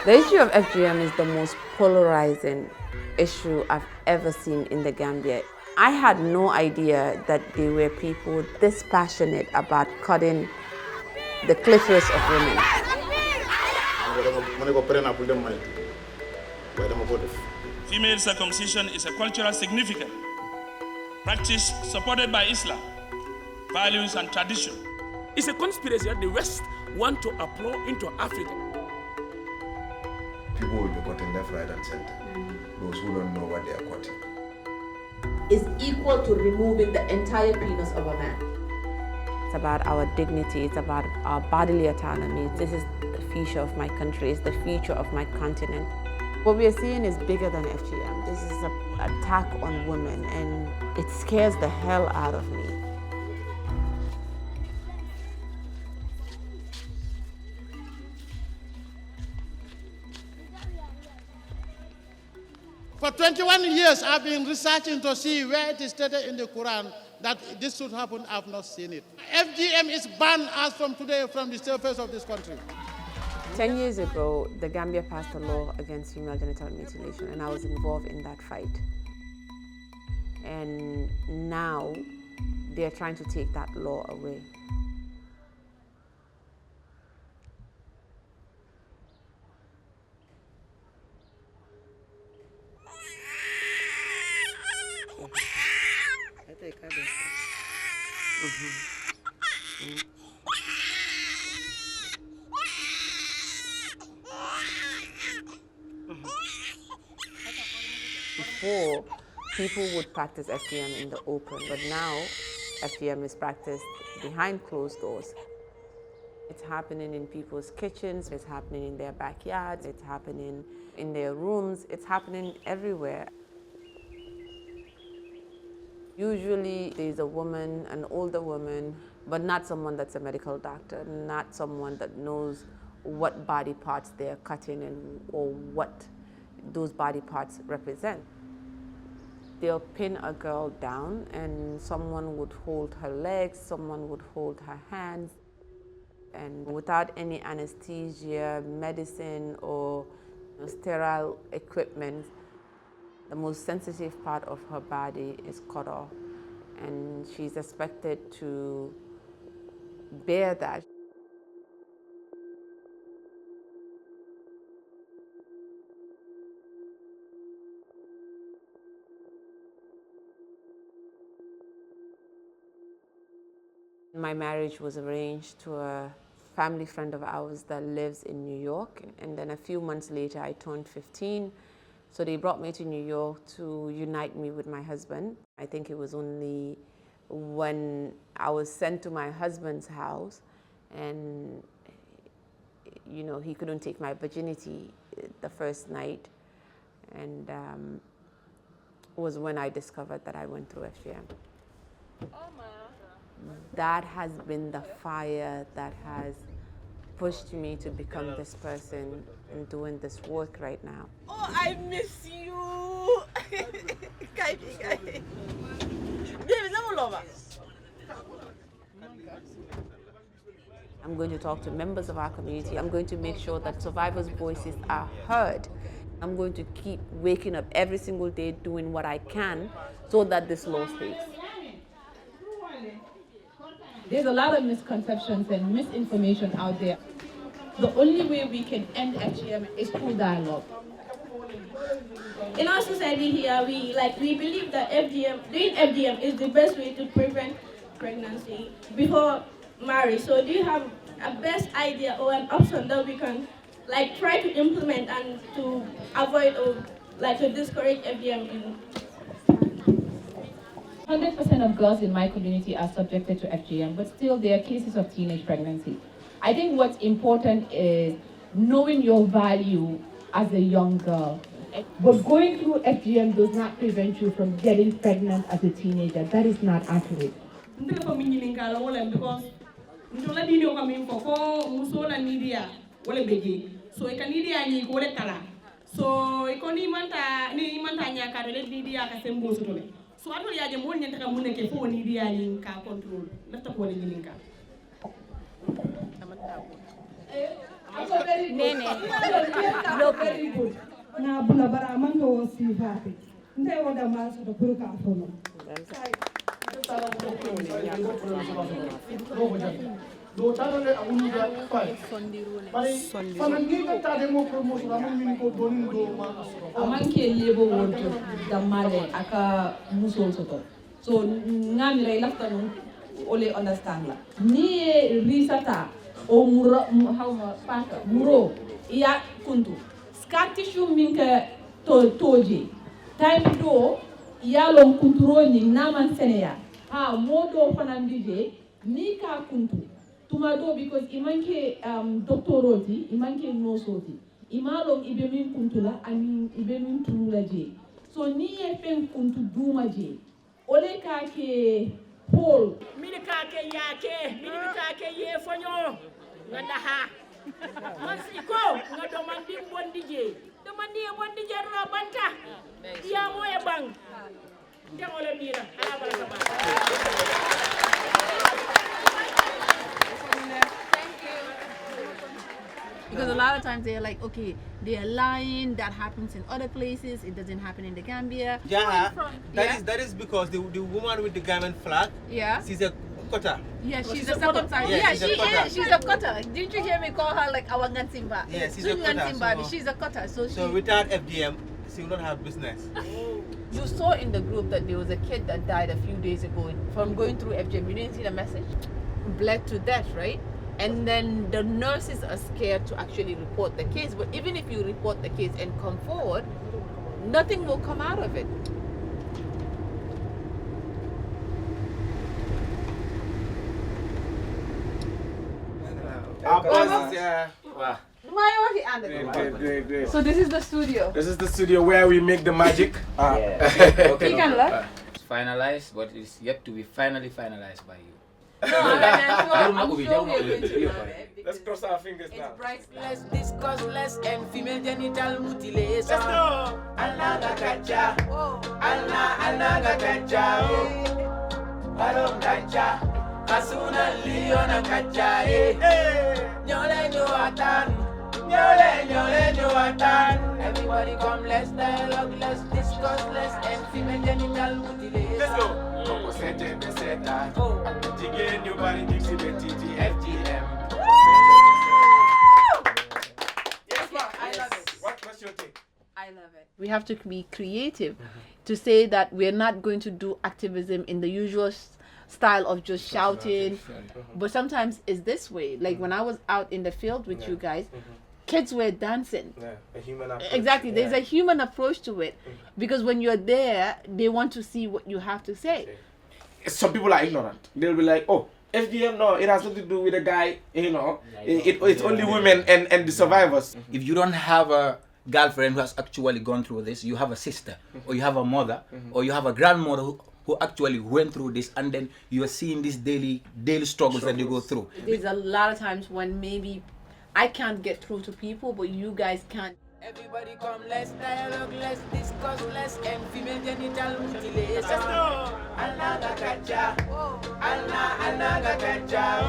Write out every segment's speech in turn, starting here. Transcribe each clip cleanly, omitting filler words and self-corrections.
The issue of FGM is the most polarizing issue I've ever seen in the Gambia. I had no idea that there were people this passionate about cutting the clitoris of women. Female circumcision is a cultural significant practice supported by Islam, values and tradition. It's a conspiracy that the West want to upload into Africa. People will be cutting left, right, and center. Those who don't know what they are cutting. Is equal to removing the entire penis of a man. It's about our dignity, it's about our bodily autonomy. This is the future of my country, it's the future of my continent. What we are seeing is bigger than FGM. This is an attack on women, and it scares the hell out of me. For 21 years, I've been researching to see where it is stated in the Quran that this should happen. I've not seen it. FGM is banned as from today from the surface of this country. 10 years ago, the Gambia passed a law against female genital mutilation, and I was involved in that fight. And now, they're trying to take that law away. Before, people would practice FGM in the open, but now FGM is practiced behind closed doors. It's happening in people's kitchens, it's happening in their backyards, it's happening in their rooms, it's happening everywhere. Usually there's a woman, an older woman, but not someone that's a medical doctor, not someone that knows what body parts they're cutting and or what those body parts represent. They'll pin a girl down and someone would hold her legs, someone would hold her hands, and without any anesthesia, medicine, or sterile equipment, the most sensitive part of her body is cut off, and she's expected to bear that. My marriage was arranged to a family friend of ours that lives in New York, and then a few months later I turned 15. So they brought me to New York to unite me with my husband. I think it was only when I was sent to my husband's house and he couldn't take my virginity the first night, and was when I discovered that I went through FGM. That has been the fire that has pushed me to become this person and doing this work right now. Oh, I miss you. I'm going to talk to members of our community. I'm going to make sure that survivors' voices are heard. I'm going to keep waking up every single day doing what I can so that this law stays. There's a lot of misconceptions and misinformation out there. The only way we can end FGM is through dialogue. In our society here, we believe that doing FGM is the best way to prevent pregnancy before marriage. So do you have a best idea or an option that we can try to implement and to avoid or to discourage FGM in 100% of girls in my community are subjected to FGM, but still there are cases of teenage pregnancy. I think what's important is knowing your value as a young girl. But going through FGM does not prevent you from getting pregnant as a teenager. That is not accurate. So I don't know more than I can for any dialing car control. That's the point in very good. Very good. Na bula bara man to si fati. Nde wada mal so to puruka fono. Amanke lebo wonto damale aka musol soto. So ngami lay lafta non ole understand la. Ni risata o muro how paka muro ya kuntu. Scar tissue minka toji. Time do yalon kunturo ni naman seneya. Ha modo fanandije ni ka kuntu. Tumado because imanke doctoroti, imanke nosoti. Imalong ibe min kuntula ani ibe min tulula je. So ni e fen kuntu duma je. Ole ka ke Paul. Mini ka ke yake, mini ka ke ye fonyo. Ngada ha. Masiko ngado mandi bondi je. Do mandi bondi je ro banta. Iya mo e bang. Jangole mira. Ala baraka ba. Because a lot of times they're like, okay, they're lying, that happens in other places, it doesn't happen in the Gambia. Yeah, that is because the woman with the Gambian flag, she's a Kota. Yeah, she's a circumcised. Yeah, she's a Kota. Didn't you hear me call her like our Ngansimba? Yeah, she's a Kota. She's a Kota. So without FDM, she will not have business. You saw in the group that there was a kid that died a few days ago from going through FGM. You didn't see the message? Bled to death, right? And then the nurses are scared to actually report the case. But even if you report the case and come forward, nothing will come out of it. Great. So this is the studio. This is the studio where we make the magic. Okay. You can look. It's finalized, but it's yet to be finally finalized by you. I'm sure we're going to love it. Let's cross our fingers now. It's priceless, discussless, and female genital mutilation. Let's go. Anaga kacha, anaga kacha, balong kacha, kasuna liona kacha, nyole nyuatan. Everybody come, let's dialogue, let's discuss, let's end female genital mutilation. Let's go. FGM. What's your take? I love it. We have to be creative to say that we're not going to do activism in the usual style of just shouting, but sometimes it's this way. Like when I was out in the field with you guys, kids were dancing. A human approach. Exactly. There's a human approach to it because when you're there, they want to see what you have to say. Some people are ignorant. They'll be like, oh, FGM, no, it has nothing to do with a guy, it's only women and the survivors. If you don't have a girlfriend who has actually gone through this, you have a sister, or you have a mother, or you have a grandmother who actually went through this, and then you are seeing these daily struggles that they go through. There's a lot of times when maybe I can't get through to people, but you guys can. Everybody come, let's dialogue, let's discuss, let's end female genital mutilation. Let's go. Anaga kacha, anaga kacha,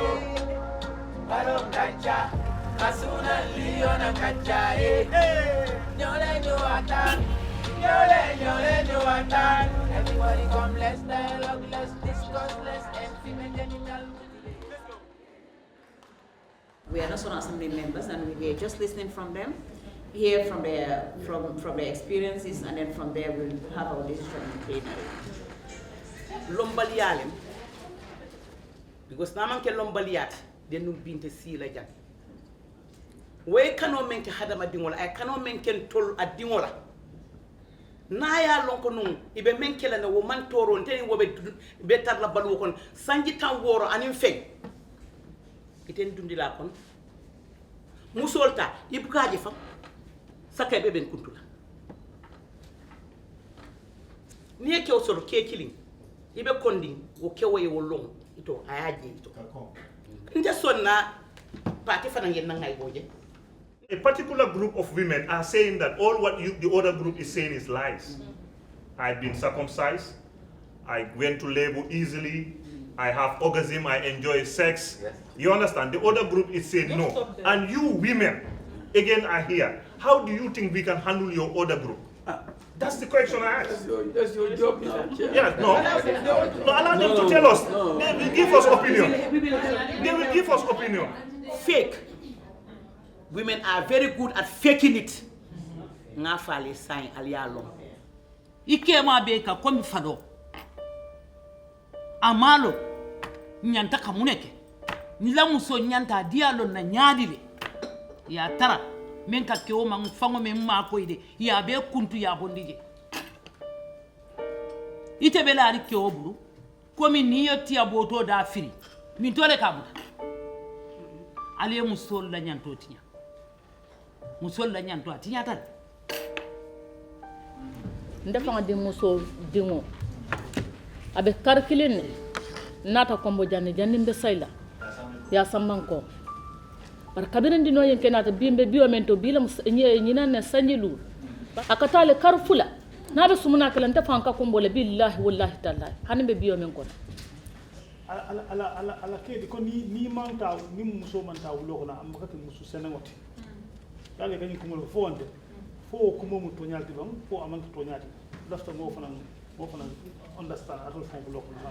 balong kacha, kasuna liona kacha, nyole nyuatan. Everybody come, let's dialogue, let's discuss, let's end female genital mutilation. We are National Assembly members, and we are just listening from them. Hear from their experiences, and then from there we'll have our decision in plenary. Lombalialem, because naman ke lombaliat, they no binte si la jang. We kano menke hadama dingola, I kano menke tol a dingola. Naya lonko nung ibe menke la na woman toro nteni wo be tar la balu kon sanji tan woro anim feng. Iten dundi la kon. Musolta ibukaje fam. Sakay beben kuntula ni ke osoro ke killing ibe konding wo kewoye wo long ito ayaje ito nde sonna party fana ngel na ngay boje. A particular group of women are saying that all what the other group is saying is lies. I've been circumcised, I went to labor easily, I have orgasm, I enjoy sex. You understand? The other group is saying no. And you women again are here. How do you think we can handle your other group? That's the question I ask. That's your job, Mr. Chair. Yeah, no, allow them to tell us. They will give us opinion. They will give us opinion. Fake. Women are very good at faking it. Nga fale sign alialo. Ike ma be ka komi fado. Amalo nyanta kamuneke. Nila muso nyanta dialo na nyadile. Ya tara men ka ke o man fango men ma ko ide ya be kuntu ya bondije. Ite bela ari ke o buru komi niyo tia boto da firi. Min tole kabuta. Ali muso la nyanto tinya. Muso la nyanto atinya tan. Ndefanga di muso dingo abe karkilin nata kombo janne mbe sayla ya sammanko par kabiren dino yen kenata bimbe biomento bilam nyina ne sanjilu akatale karfula nabe sumuna kala ndefanka kombo le billahi wallahi taala hanbe biomen ko ala kedi ko ni manta ni muso manta wulo na am bakati muso senangoti dale gani ko mo fonde fo ko mo to nyalti bam fo amanta to nyati lafta mo fana understand atol fo wulo ko na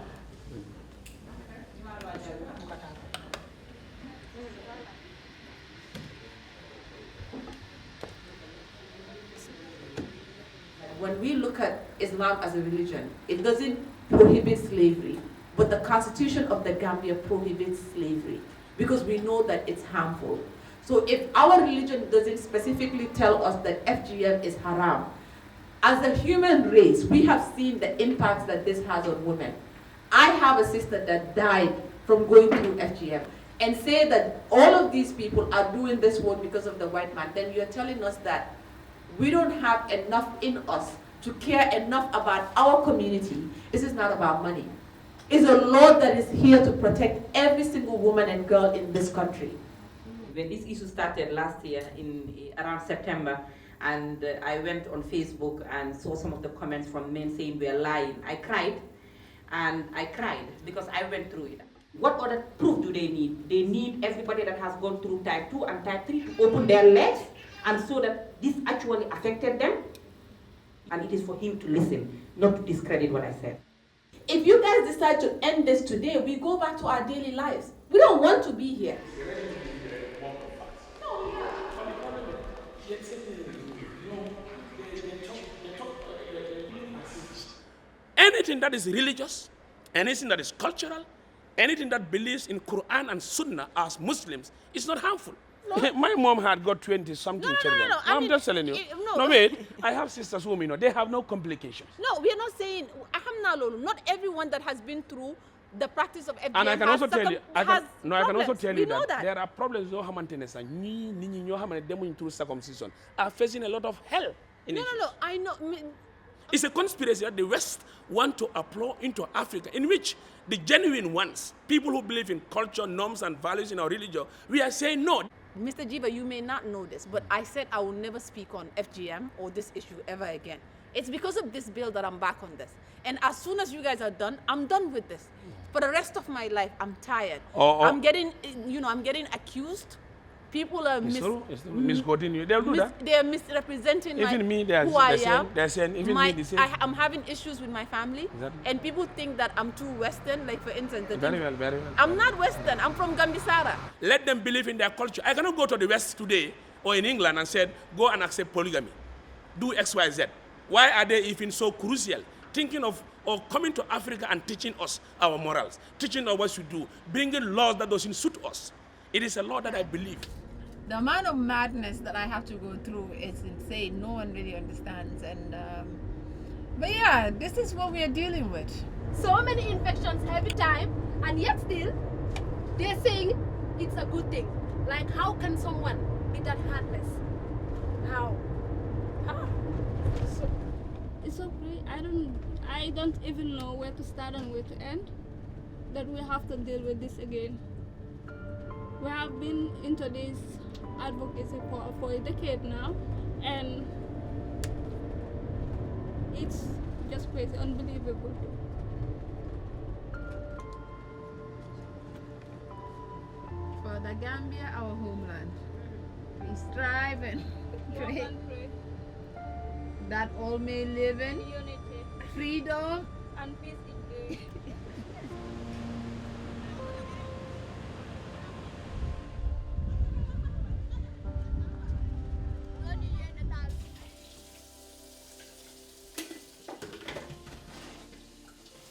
When we look at Islam as a religion, it doesn't prohibit slavery, but the constitution of the Gambia prohibits slavery because we know that it's harmful. So if our religion doesn't specifically tell us that FGM is haram, as a human race, we have seen the impacts that this has on women. I have a sister that died from going through FGM, and say that all of these people are doing this work because of the white man, then you're telling us that we don't have enough in us to care enough about our community. This is not about money. It's a law that is here to protect every single woman and girl in this country. When this issue started last year in around September, and I went on Facebook and saw some of the comments from men saying we're lying, I cried, and I cried because I went through it. What other proof do they need? They need everybody that has gone through type 2 and type 3 to open their legs and so that this actually affected them. And it is for him to listen, not to discredit what I said. If you guys decide to end this today, we go back to our daily lives. We don't want to be here. Anything that is religious, anything that is cultural, anything that believes in Quran and Sunnah as Muslims is not harmful. No. My mom had got 20-something children. No, I'm just telling you. No, wait. I have sisters whom, they have no complications. No, we are not saying, not everyone that has been through the practice of FGM and I can also tell you, I can also tell you that, that there are problems through circumcision are facing a lot of hell in it. No, I know. It's a conspiracy that the West want to upload into Africa, in which the genuine ones, people who believe in culture, norms, and values in our religion, we are saying no. Mr. Jiva, you may not know this, but I said I will never speak on FGM or this issue ever again. It's because of this bill that I'm back on this. And as soon as you guys are done, I'm done with this. For the rest of my life, I'm tired. I'm getting accused. People are misquoting you. They'll do that. They're misrepresenting who I am. I'm having issues with my family. Exactly. And people think that I'm too Western. Like, for instance, very well. I'm not Western. I'm from Gambia. Let them believe in their culture. I cannot go to the West today or in England and say, go and accept polygamy. Do X, Y, Z. Why are they even so crucial? Thinking of or coming to Africa and teaching us our morals, teaching us what we do, bringing laws that doesn't suit us. It is a law that I believe. The amount of madness that I have to go through is insane. No one really understands. And but yeah, this is what we are dealing with. So many infections every time, and yet still they're saying it's a good thing. Like, how can someone be that heartless? How? It's so great. I don't even know where to start and where to end. That we have to deal with this again. We have been into this advocacy for a decade now, and it's just crazy, unbelievable. For the Gambia, our homeland, We strive and pray that all may live in unity freedom and peace in God.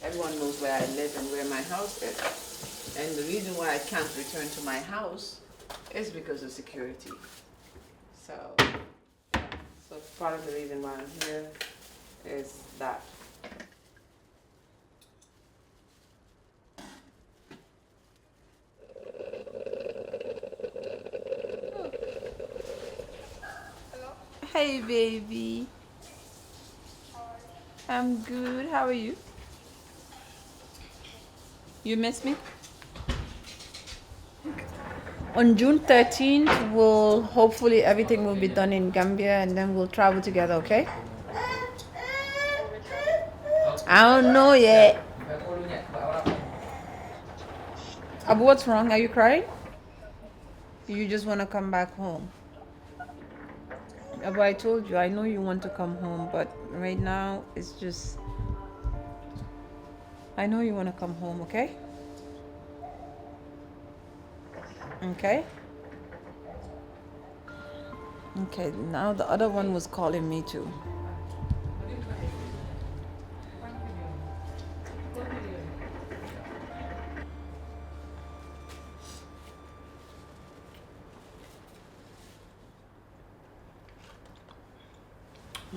Everyone knows where I live and where my house is. And the reason why I can't return to my house is because of security. So part of the reason why I'm here is that. Hey, baby. I'm good. How are you? You miss me? On June 13th, hopefully everything will be done in Gambia and then we'll travel together, okay? I don't know yet. Abu, what's wrong? Are you crying? You just want to come back home? Abu, I told you, I know you want to come home, but right now it's just... I know you want to come home, okay? Okay? Okay, now the other one was calling me too.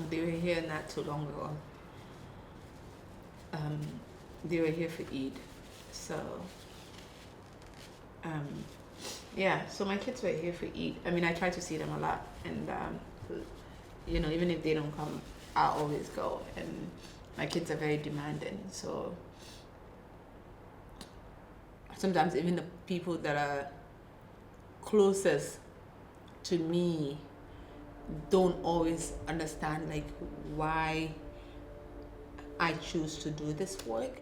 They were here not too long ago. They were here for Eid, so yeah. So my kids were here for Eid. I mean, I try to see them a lot, and you know, even if they don't come, I always go. And my kids are very demanding, so sometimes even the people that are closest to me don't always understand like why I choose to do this work.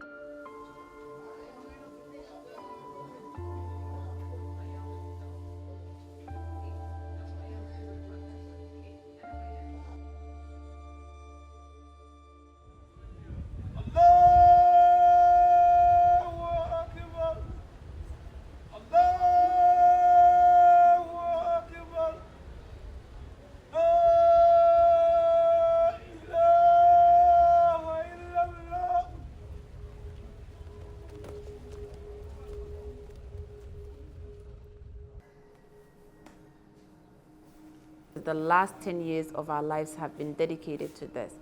The last 10 years of our lives have been dedicated to this.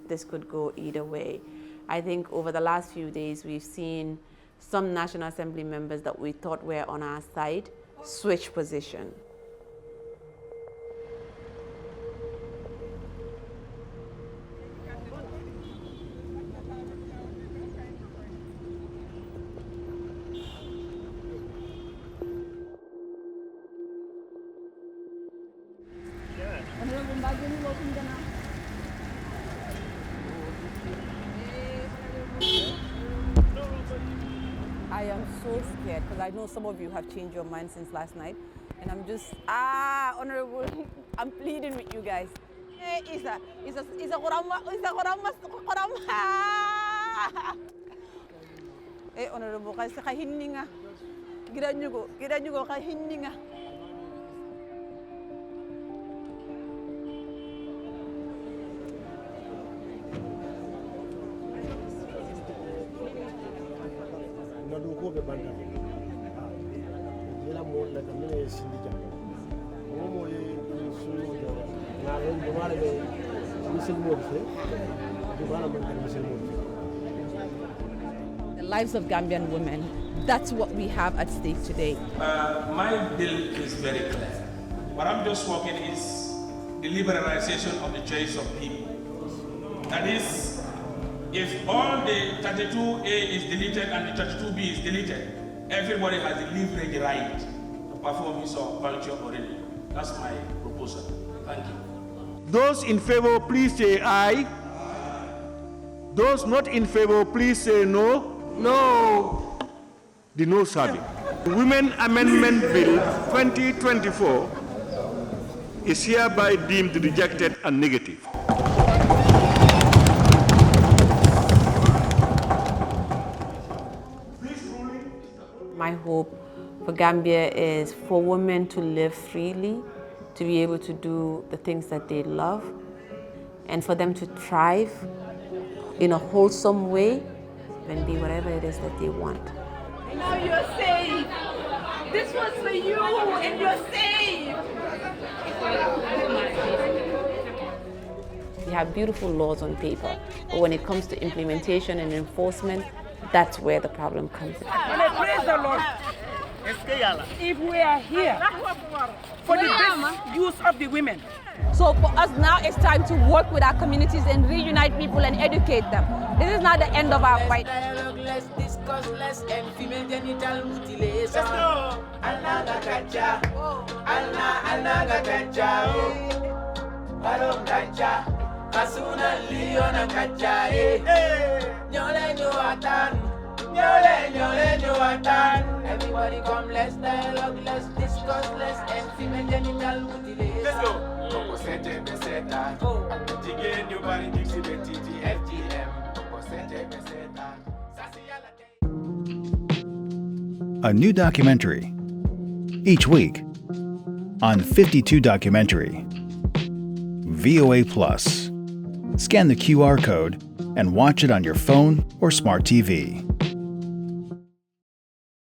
This could go either way. I think over the last few days, we've seen some National Assembly members that we thought were on our side switch position. I am so scared because I know some of you have changed your mind since last night, and I'm just honorable. I'm pleading with you guys. Isa kurama. Honorable, kasi kahinni nga. Giran ko kahinni nga. The lives of Gambian women, that's what we have at stake today. My bill is very clear. What I'm just working is the liberalization of the choice of people. That is, if all the 32A is deleted and the 32B is deleted, everybody has the leverage right to perform his or culture already. That's my proposal. Thank you. Those in favor, please say aye. Those not in favor, please say no. No. The noes have it. The Women Amendment Bill 2024 is hereby deemed rejected and negative. My hope for Gambia is for women to live freely, to be able to do the things that they love, and for them to thrive in a wholesome way and be whatever it is that they want. Now you're safe. This was for you, and you're safe. We have beautiful laws on paper, but when it comes to implementation and enforcement, that's where the problem comes in. Praise the Lord. If we are here for the best use of the women. So for us now, it's time to work with our communities and reunite people and educate them. This is not the end of our fight. Dialogue, less discuss, less and female genital mutilation. Let's go. Anaga kacha. Anaga kacha. Balong kacha. Kasuna liona kacha. Nyole nyuatan. Nyole nyuatan. Everybody come, let's dialogue, let's discuss, less and female genital mutilation. Let's go. A new documentary each week on 52 Documentary. VOA Plus. Scan the QR code and watch it on your phone or smart TV.